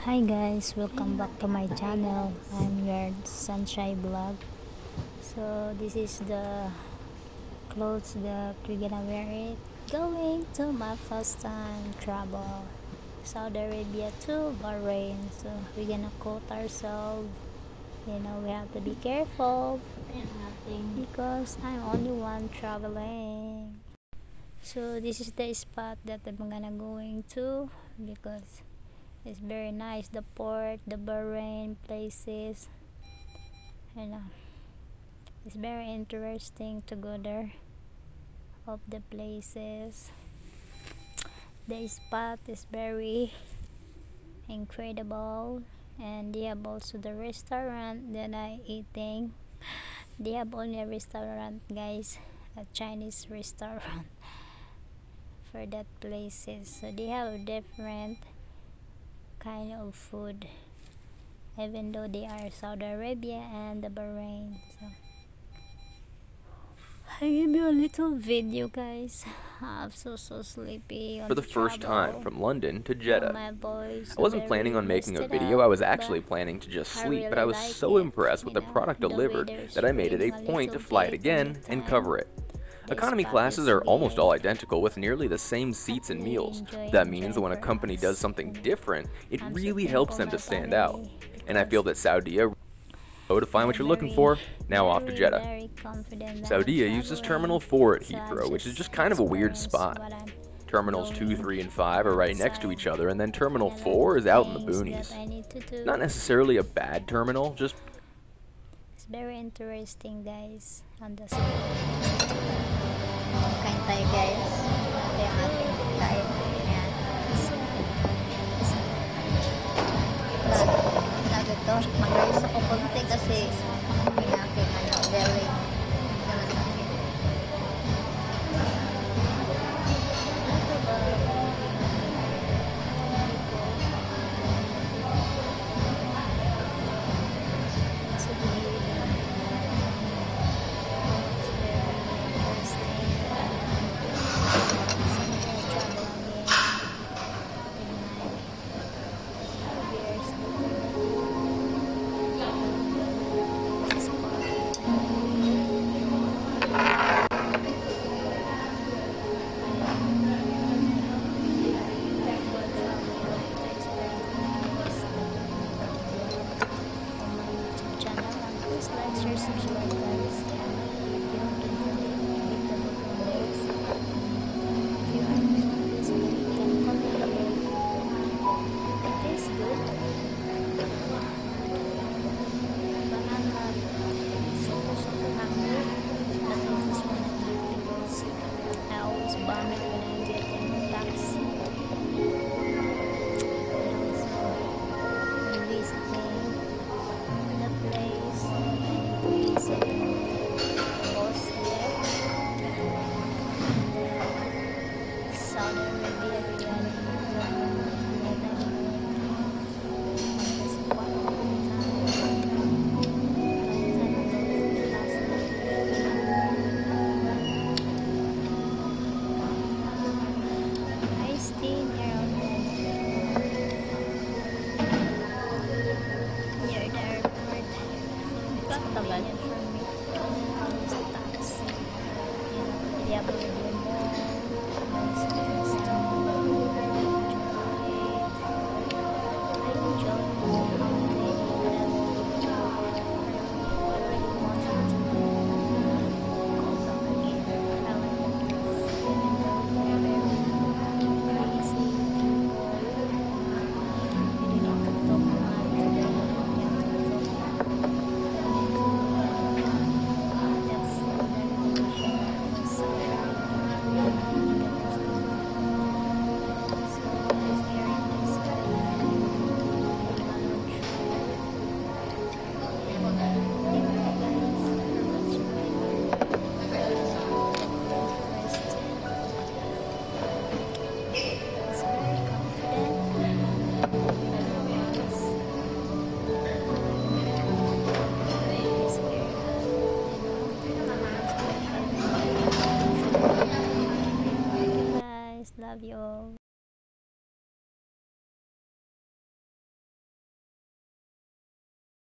Hi guys, welcome back to my channel. I'm your Sunshine Vlog. So this is the clothes that we're gonna wear it going to my first time travel Saudi Arabia to Bahrain. So we're gonna coat ourselves. We have to be careful because I'm only one traveling. So this is the spot that I'm gonna going to because it's very nice, the port, the Bahrain places. It's very interesting to go there. Of the places, the spot is very incredible, and they have also the restaurant that I eating. They have only a restaurant, guys, a Chinese restaurant for that places. So they have different kind of food, even though they are Saudi Arabia and the Bahrain. So I give you a little video, guys. I'm so sleepy on For the first time travel. from London to Jeddah. My voice I wasn't very planning on making a messed video, up, I was actually but planning to just I sleep, but I really was like so it. impressed with the product The delivered weather's that I made it a changing point to little fly it bit again and anytime. cover it. The Economy spot classes is are almost big. all identical with nearly the same seats and meals. That means that when a company does something different, it I'm so really helps thankful them to my stand out. family, And I feel that Saudia to find what you're looking very, for, now off to Jeddah. very confident that I'm Saudia uses Terminal traveling. 4 at So I've Heathrow, which is just kind of a weird experienced spot. what I'm Terminals 2, doing 3, and 5 are right next to outside. each other, and then Terminal And a lot 4 of is out in the things boonies. that I need to do. Not necessarily a bad terminal, just It's very interesting, guys, on the spot. Kain tayo, guys. Ito yung ating kain. Ayan. Sabi to, mag-ayos ako konti kasi yung aking belly. Like, share, subscribe, guys. And if you don't hit the notifications, if you are new on this video, you can comment below. It tastes good.